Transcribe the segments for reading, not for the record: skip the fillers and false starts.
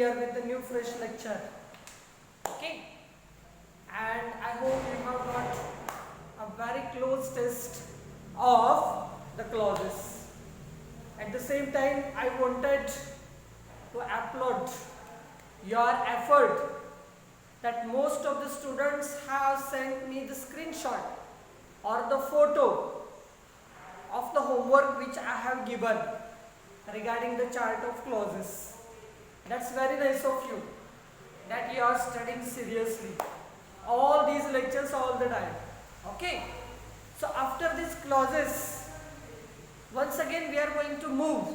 here with the new fresh lecture. Okay, and I hope you have got a very close test of the clauses. At the same time, I wanted to applaud your effort that most of the students have sent me the screenshot or the photo of the homework which I have given regarding the chart of clauses. That's very nice of you that you are studying seriously all these lectures all the time. Okay, so after these clauses, once again we are going to move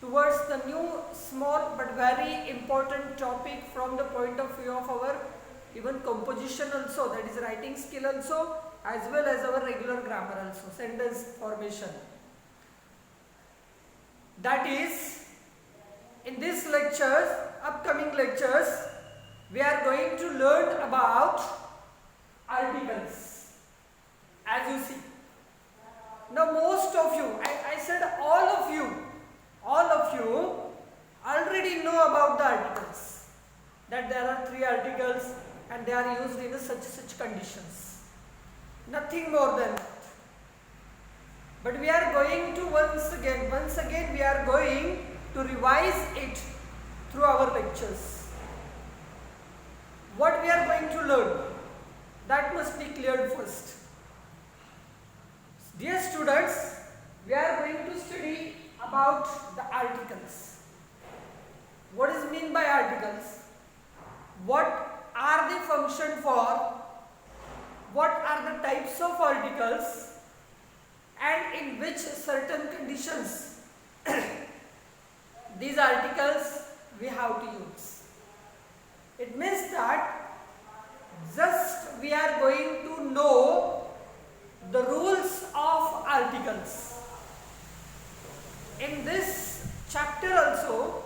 towards the new small but very important topic from the point of view of our even composition also, that is writing skill also, as well as our regular grammar also, sentence formation. That is, in these lectures, upcoming lectures, we are going to learn about articles, as you see. Now most of you, I said all of you already know about the articles, that there are 3 articles and they are used in such conditions. Nothing more than that. But we are going to once again we are going to revise it through our lectures. What we are going to learn, that must be cleared first. Dear students, we are going to study about the articles. What is meant by articles? What are they function for? What are the types of articles? And in which certain conditions these articles we have to use. It means that just we are going to know the rules of articles. In this chapter also,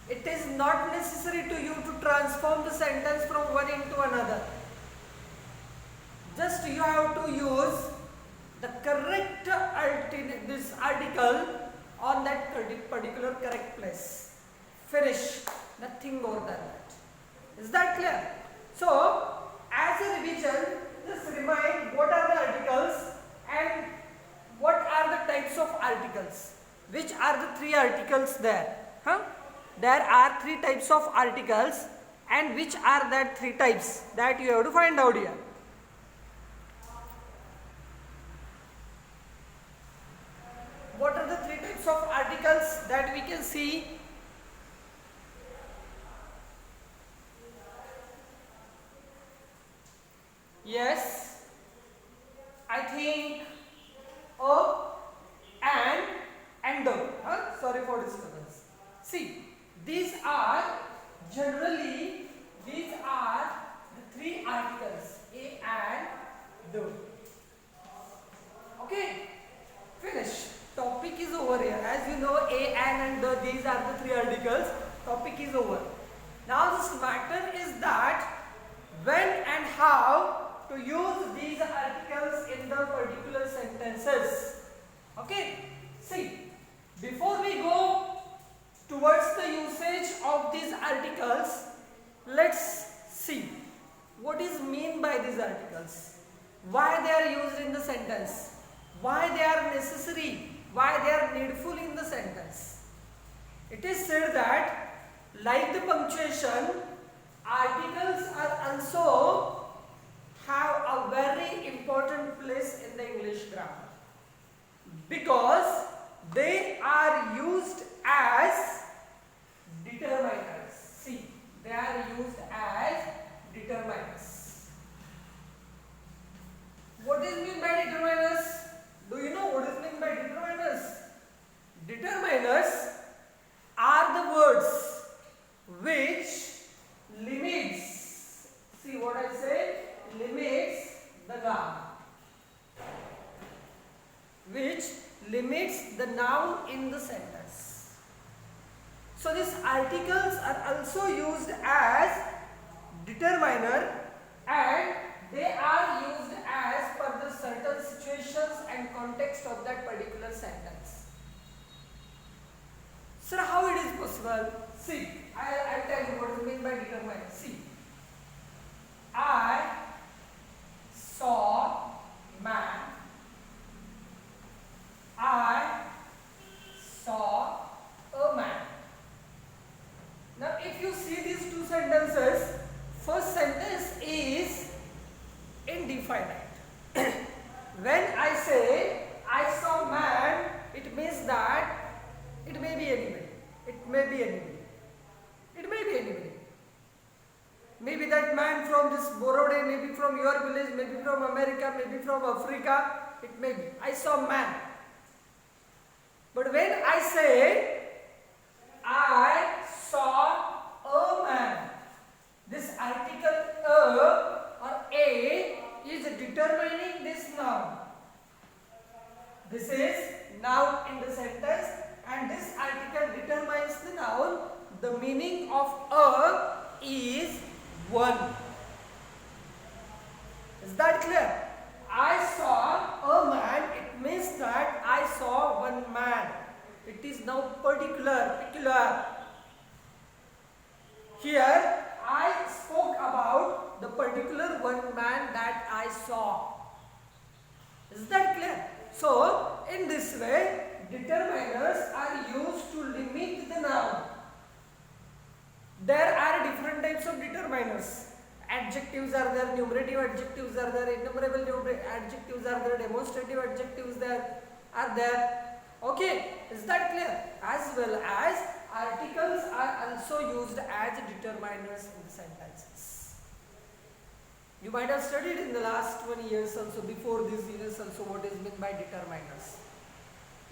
it is not necessary to you to transform the sentence from one into another. Just you have to use the correct this article on that particular correct place. Finish. Nothing more than that. Is that clear? So, as a revision, just remind what are the articles and what are the types of articles. Which are the 3 articles there? There are 3 types of articles, and which are that 3 types that you have to find out here. What are the 3 types of articles that we can see? Yes, I think and the. Sorry for disturbance. See, these are generally the 3 articles, a and the. Okay, finish. Topic is over here. As you know, a and the, these are the 3 articles. Topic is over. Now this matter is that when and how to use these articles in the particular sentences. Okay, see, before we go towards the usage of these articles, let's see what is meant by these articles, why they are used in the sentence, why they are necessary, why they are needful in the sentence. It is said that, like the punctuation, articles are also have a very important place in the English grammar, because they are used as determiners. See, they are used as determiners. What is meant by determiners? Do you know what is meant by determiners? Determiners are the words which limits, see what I say, limits the noun, which limits the noun in the sentence. So these articles are also used as determiner, and they are used as per the certain situations and context of that particular sentence. Sir, how it is possible? See, I indefinite. When I say I saw man, it means that it may be anybody. It may be anybody. It may be anybody. Maybe that man from this Borode, maybe from your village, maybe from America, maybe from Africa. It may be. I saw man. But when I say I saw a man, this article a or a is determining this noun. This is noun in the sentence, and this article determines the noun. The meaning of a is one. Is that clear? I saw a man, it means that I saw one man. It is now particular, peculiar. Here I spoke about the particular one man that I saw. Is that clear? So, in this way, determiners are used to limit the noun. There are different types of determiners. Adjectives are there, numerative adjectives are there, enumerable adjectives are there, demonstrative adjectives are there. Okay, is that clear? As well as articles are also used as determiners in sentences. You might have studied in the last 20 years also, before these years also, what is meant by determiners.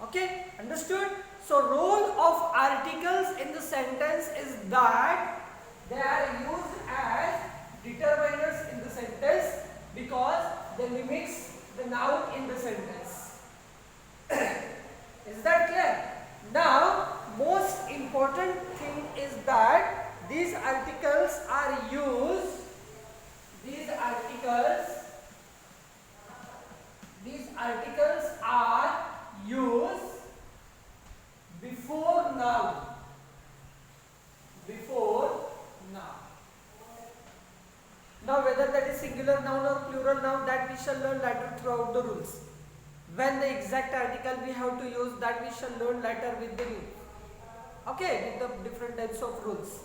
Okay, understood? So, role of articles in the sentence is that they are used as determiners in the sentence because they limits the noun in the sentence. Is that clear? Now, most important thing is that these articles are used. These articles are used before noun. Before noun. Now, whether that is singular noun or plural noun, that we shall learn later throughout the rules. When the exact article we have to use, that we shall learn later with the rules. Okay, with the different types of rules.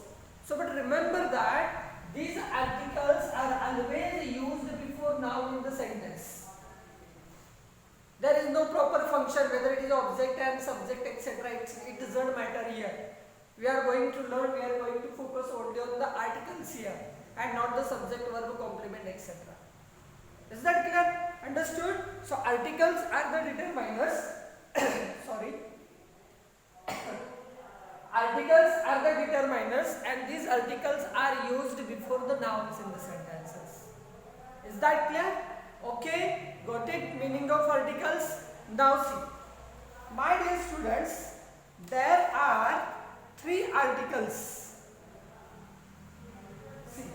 So, but remember that these articles are always used before noun in the sentence. There is no proper function, whether it is object and subject, etc. It doesn't matter here. We are going to learn, we are going to focus only on the articles here and not the subject, verb, complement, etc. Is that clear? Understood? So, articles are the determiners. Sorry. Articles are the determiners, and these articles are used before the nouns in the sentences. Is that clear? Okay, got it? Meaning of articles. Now see, my dear students, there are 3 articles. See,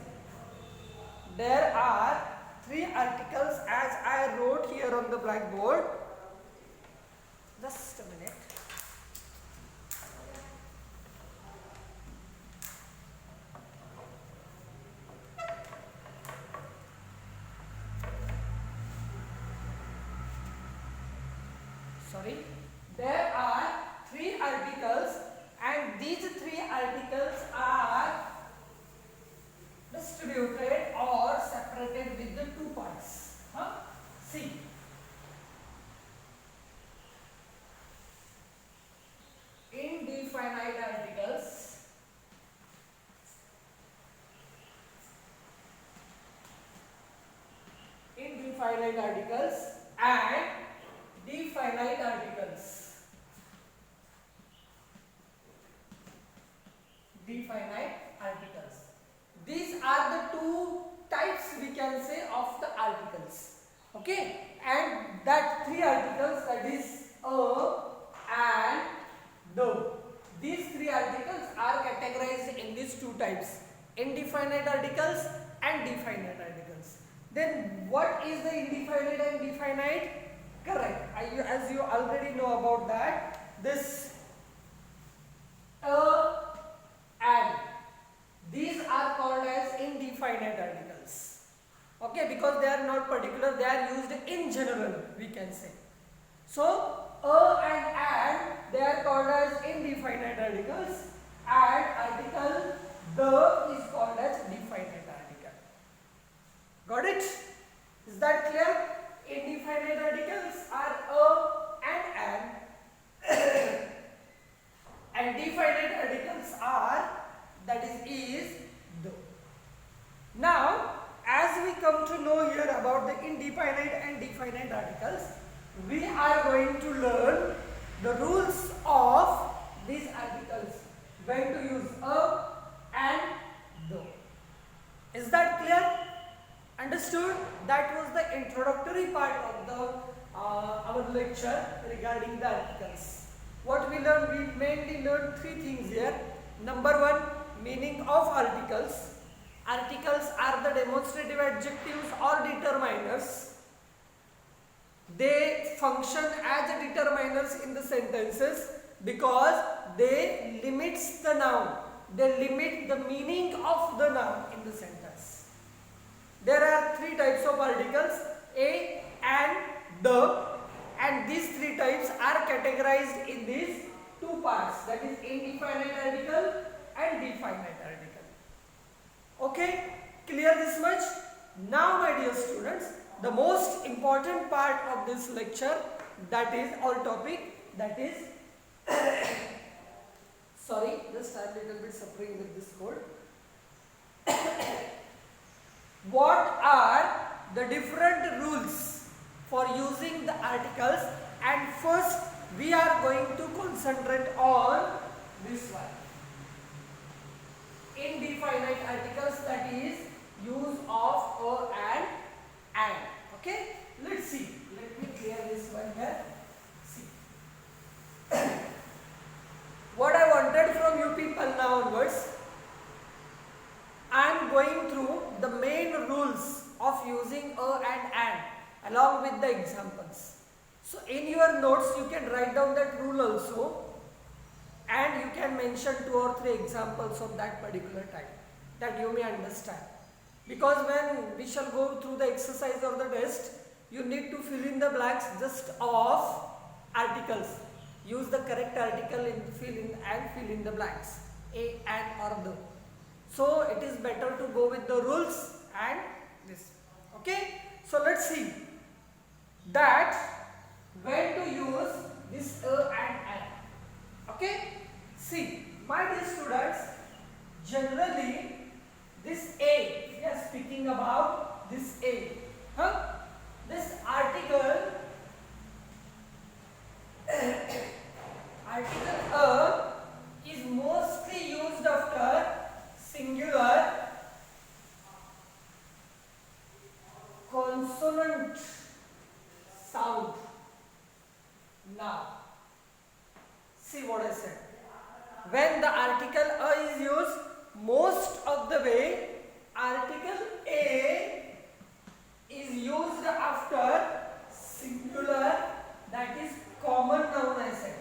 there are 3 articles as I wrote here on the blackboard. Just a minute. Sorry, there are 3 articles, and these 3 articles are distributed or separated with the 2 parts. See, indefinite articles, indefinite articles and definite articles. Definite articles. These are the 2 types, we can say, of the articles. Okay, and that 3 articles, that is a and the. These 3 articles are categorized in these 2 types: indefinite articles and definite articles. Then what is the indefinite and definite? Correct. As you already know about that, this and these are called as indefinite articles. Okay, because they are not particular, they are used in general, we can say. So, and they are called as indefinite articles, and article the is called as definite article. Got it? Is that clear? Indefinite articles are a and an, and definite articles are, that is the. Now, as we come to know here about the indefinite and definite articles, we are going to learn the rules of these articles, when to use a and the. Is that clear? Understood? That was the introductory part of the our lecture regarding the articles. What we learned? We mainly learned three things here. Number one, meaning of articles. Articles are the demonstrative adjectives or determiners. They function as determiners in the sentences because they limits the noun. They limit the meaning of the noun in the sentence. There are three types of articles: a, and, the, and these three types are categorized in these two parts, that is indefinite article and definite article. Okay, clear this much? Now my dear students, the most important part of this lecture, that is our topic, that is sorry, just I'm a little bit suffering with this cold. What are the different rules for using the articles? And first we are going to concentrate on this one. Indefinite articles, that is use of a and. Okay, let's see. Let me clear this one here. See. What I wanted from you people now onwards, I am going through the main rules of using a and along with the examples. So in your notes you can write down that rule also, and you can mention 2 or 3 examples of that particular type, that you may understand. Because when we shall go through the exercise or the test, you need to fill in the blanks just of articles. Use the correct article in fill in the blanks, a, and, or the. So it is better to go with the rules and this. Okay, so let's see that when to use this a and an. Okay, see my dear students, generally this a, we are speaking about this a, this article article a is mostly used after singular consonant sound. Now see what I said. When the article a is used, most of the way article a is used after singular, that is common noun. I said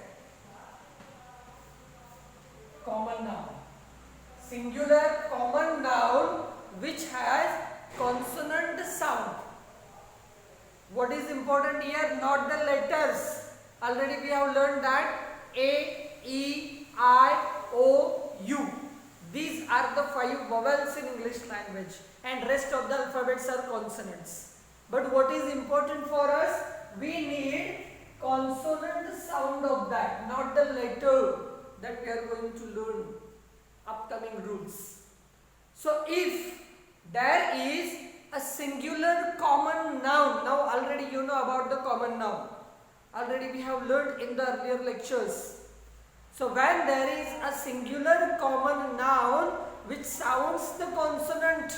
common noun, singular common noun which has consonant sound. What is important here? Not the letters. Already we have learned that a, e, I, o, u. These are the 5 vowels in English language, and rest of the alphabets are consonants. But what is important for us? We need consonant sound of that, not the letter that we are going to learn. Upcoming rules. So if there is a singular common noun, now already you know about the common noun. Already we have learned in the earlier lectures. So when there is a singular common noun which sounds the consonant,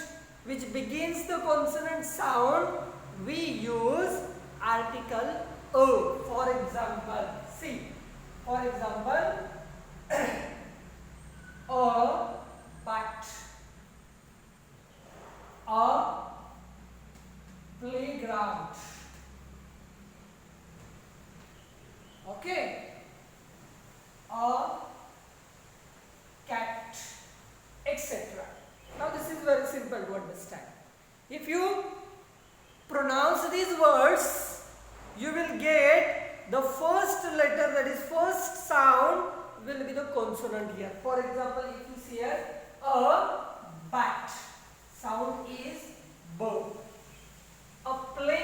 which begins the consonant sound, we use article a. For example, see, for example, a but, a playground. Okay, a cat, etc. Now this is very simple to understand. If you pronounce these words, you will get the first letter, that is first sound will be the consonant here. For example, if you see here a bat, sound is b. A play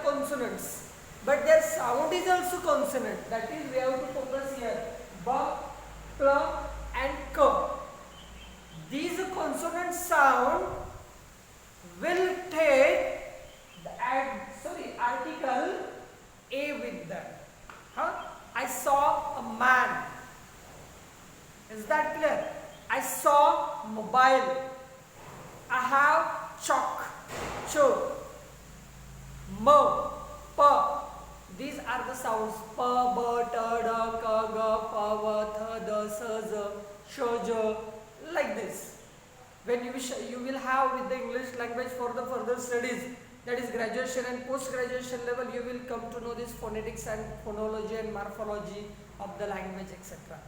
consonants, but their sound is also consonant. That is, we have to focus here. B, pl, and k. These consonant sound will take the article a with them. I saw a man. Is that clear? I saw mobile. I have chalk. Cho. Mo. Pa. These are the sounds. Pa, ba, ta, da, ka, ga, pa, va, tha, da, sa, za, sha, ja. Like this. When you will have with the English language for the further studies, that is graduation and post-graduation level, you will come to know this phonetics and phonology and morphology of the language, etc.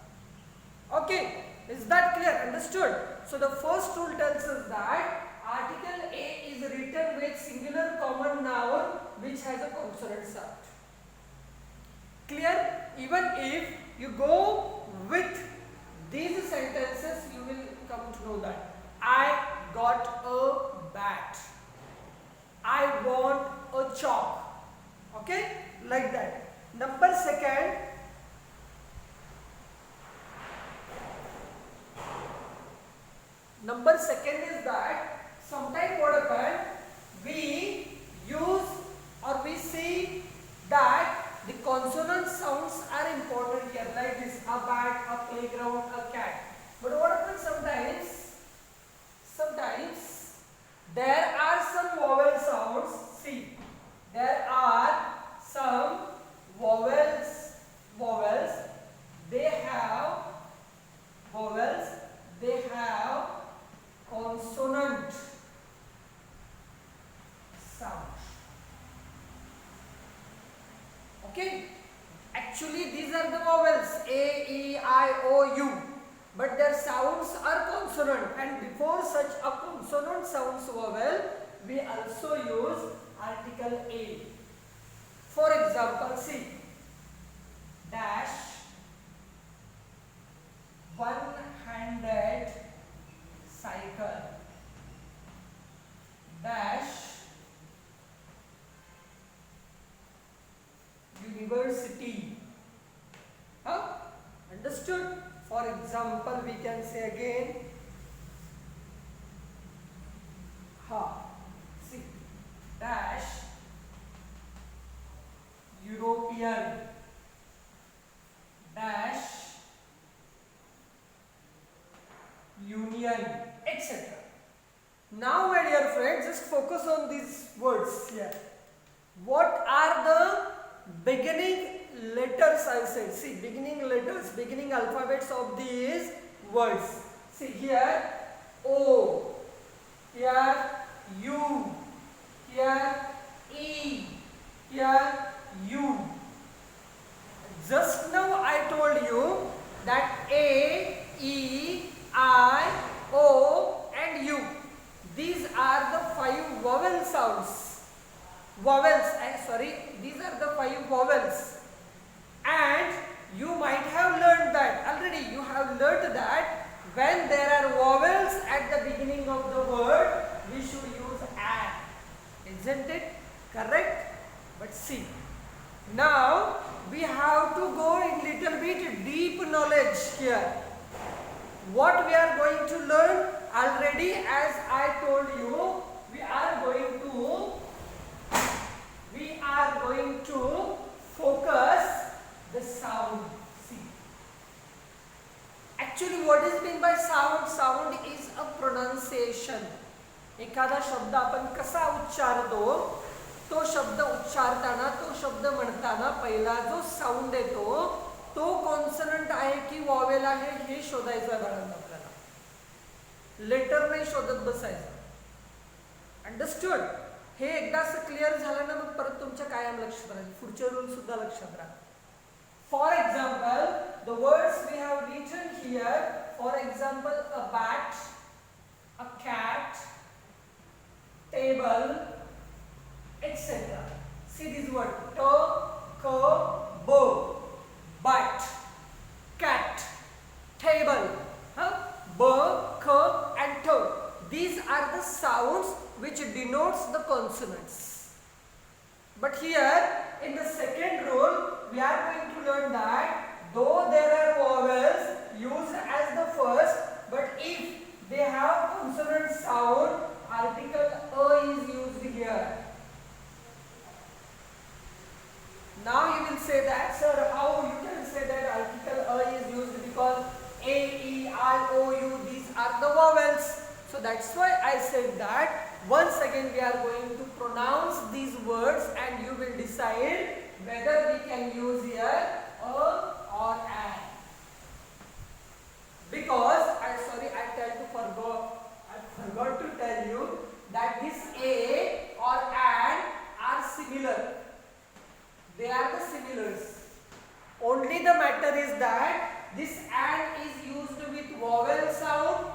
Okay, is that clear? Understood? So the first rule tells us that article A is written with singular common noun which has a consonant sound. Clear? Even if you go with these sentences, you will come to know that. I got a bat. I want a chalk. Okay? Like that. Number second. Number second is that sometimes what happens, we use or we see that the consonant sounds are important here, like this, a bat, a playground, a cat. But what happens sometimes there are some vowel sounds. See, there are some vowels. They have vowels. They have consonant sound. Okay. Actually, these are the vowels A, E, I, O, U. But their sounds are consonant, and before such a consonant sounds vowel, we also use article A. For example, see, dash, one-handed cycle, dash, university. Understood? For example, we can say again, see, dash, European, dash, union, etc. Now, my dear friends, just focus on these words here. What are the beginning letters? I said, see, beginning letters, beginning alphabets of these words. See here, O, here U, here E, here U. Just now I told you that A, E, I, O and U. These are the 5 vowel sounds. These are the 5 vowels. And you might have learned that already. You have learned that when there are vowels at the beginning of the word, we should use an. Isn't it correct? But see, now we have to go in little bit deep knowledge here. What we are going to learn already, as I told you, we are going to focus the sound. See, actually what is meant by sound? Sound is a pronunciation. एखादा शब्द आपण कसा उच्चारतो, तो शब्द उच्चारताना, तो शब्द म्हणताना पहिला जो साऊंड येतो तो कॉन्सनंट आहे की वॉवेल आहे हे शोधायचं बाळांनो आपल्याला. लेटर नाही शोधत बसायचं. अंडरस्टूड? हे एकदा असं क्लिअर झालं ना, मग परत तुमच्या कायम लक्षात राहील. पुढचे रूल सुद्धा लक्षात राहा. For example, the words we have written here, for example a bat, a cat, table, etc. See this word, t, k, b, bat, cat, table, b, k and t. These are the sounds which denotes the consonants. But here here in the second rule, we are going to learn that though there are vowels used as the first, but if they have consonant sound, article a is used here. Now you will say that, sir, how you can say that article a is used, because a, e, I, o, u, these are the vowels. So that's why I said that. Once again we are going to pronounce these words and you will decide whether we can use here a or an. Because I forgot to tell you that this a or an are similar. They are the similars. Only the matter is that this an is used with vowel sound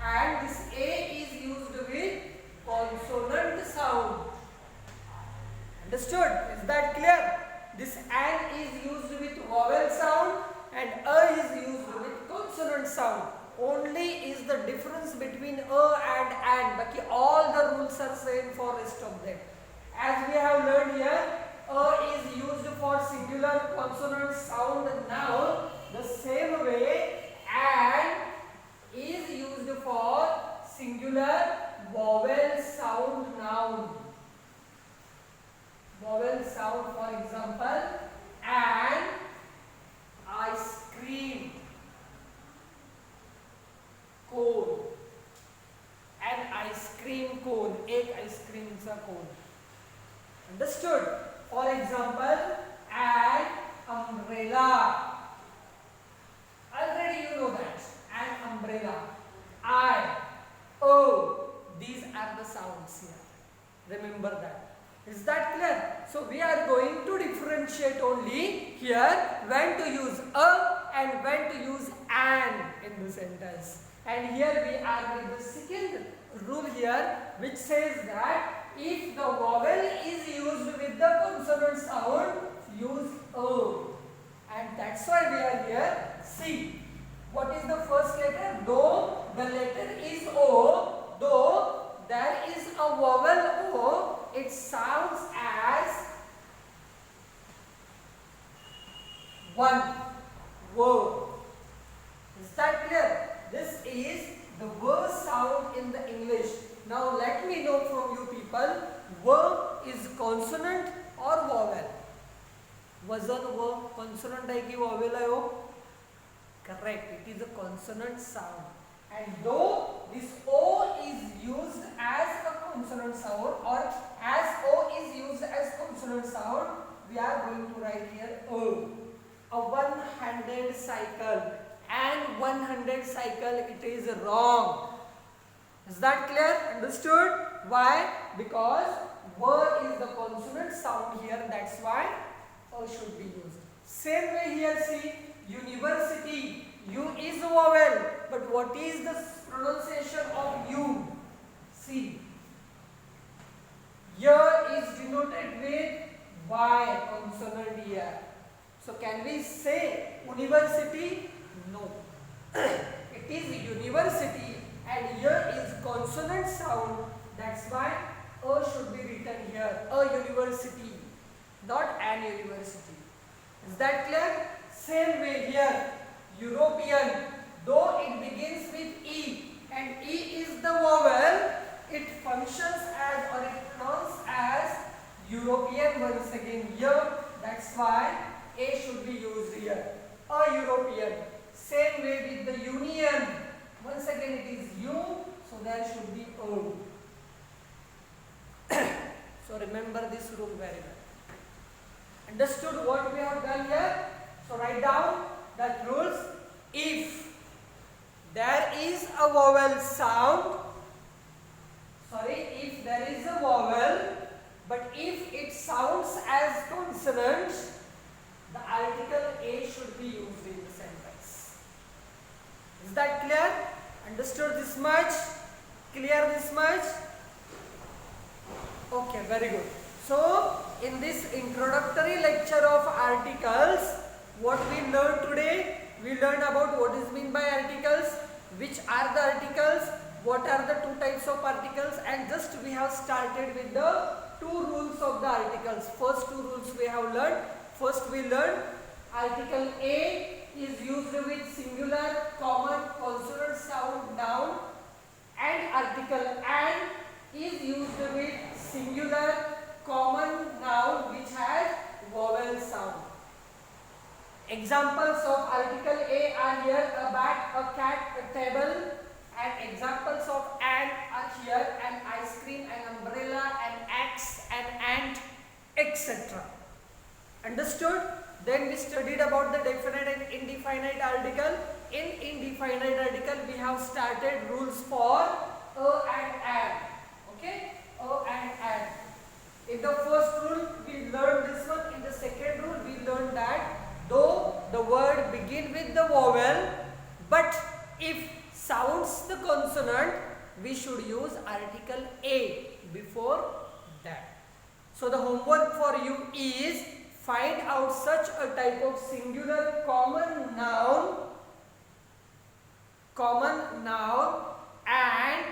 and this a is used with consonant sound. Understood? Is that clear? This an is used with vowel sound and a is used with consonant sound. Only is the difference between a and an. But all the rules are same for rest of them. As we have learned here, a is used for singular consonant sound noun. The same way, an is used for singular vowel sound noun. Vowel sound, for example, an ice cream cone. An ice cream cone. एक ice cream चा cone. Understood? For example, an umbrella. Already you know that. An umbrella. I, O. These are the sounds here. Remember that. Is that clear? So we are going to differentiate only here when to use a and when to use an in the sentence. And here we are with the second rule here, which says that if the vowel is used with the consonant sound, use o. And that's why we are here. See, what is the first letter? Though the letter is o, though there is a vowel o, it sounds as one word. Is that clear? This is the word sound in the English. Now let me know from you people, word is consonant or vowel? Wazan word consonant hai ki vowel hai wo? Correct, it is a consonant sound. And though this O is used as a consonant sound, or as O is used as consonant sound, we are going to write here O. A one-handed cycle. And one-handed cycle, it is wrong. Is that clear? Understood? Why? Because word is the consonant sound here, that's why O should be used. Same way here, see, university. U is a vowel, but what is the pronunciation of U? See, here is denoted with Y consonant here. So can we say university? No. It is university and here is consonant sound. That's why A should be written here. A university, not an university. Is that clear? Same way here. European, though it begins with E and E is the vowel, it functions as or it pronounced as European once again here. That's why A should be used here. A European. Same way with the union. Once again it is U, so there should be O. So remember this rule very well. Understood what we have done here? So write down that rules. If there is a vowel sound, if there is a vowel, but if it sounds as consonant, the article A should be used in the sentence. Is that clear? Understood this much? Clear this much? Okay, very good. So, in this introductory lecture of articles, what we learned today, we learned about what is meant by articles, which are the articles, what are the two types of articles, and just we have started with the two rules of the articles. First two rules we have learned. First we learned article A is used with singular common consonant sound noun, and article an is used with singular common noun which has vowel sound. Examples of article A are here: a bat, a cat, a table, and examples of an are here: an ice cream, an umbrella, an axe, an ant, etc. Understood? Then we studied about the definite and indefinite article. In indefinite article we have started rules for a and an. Okay? A and an. In the first rule we learned this one. In the second rule we learned that though the word begin with the vowel, but if sounds the consonant, we should use article A before that. So the homework for you is find out such a type of singular common noun and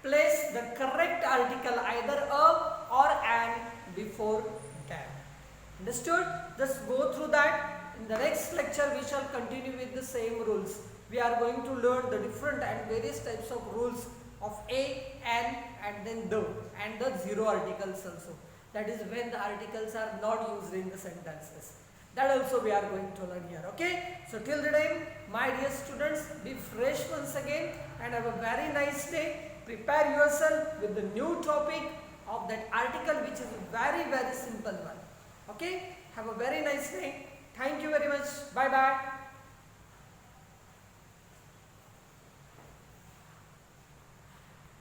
place the correct article either a or an before that. Understood? Just go through that. In the next lecture we shall continue with the same rules. We are going to learn the different and various types of rules of a, an, and then the, and the zero articles also. That is when the articles are not used in the sentences. That also we are going to learn here. Okay? So till the time, my dear students, be fresh once again and have a very nice day. Prepare yourself with the new topic of that article, which is a very, very simple one. Okay? Have a very nice day. Thank you very much. Bye bye.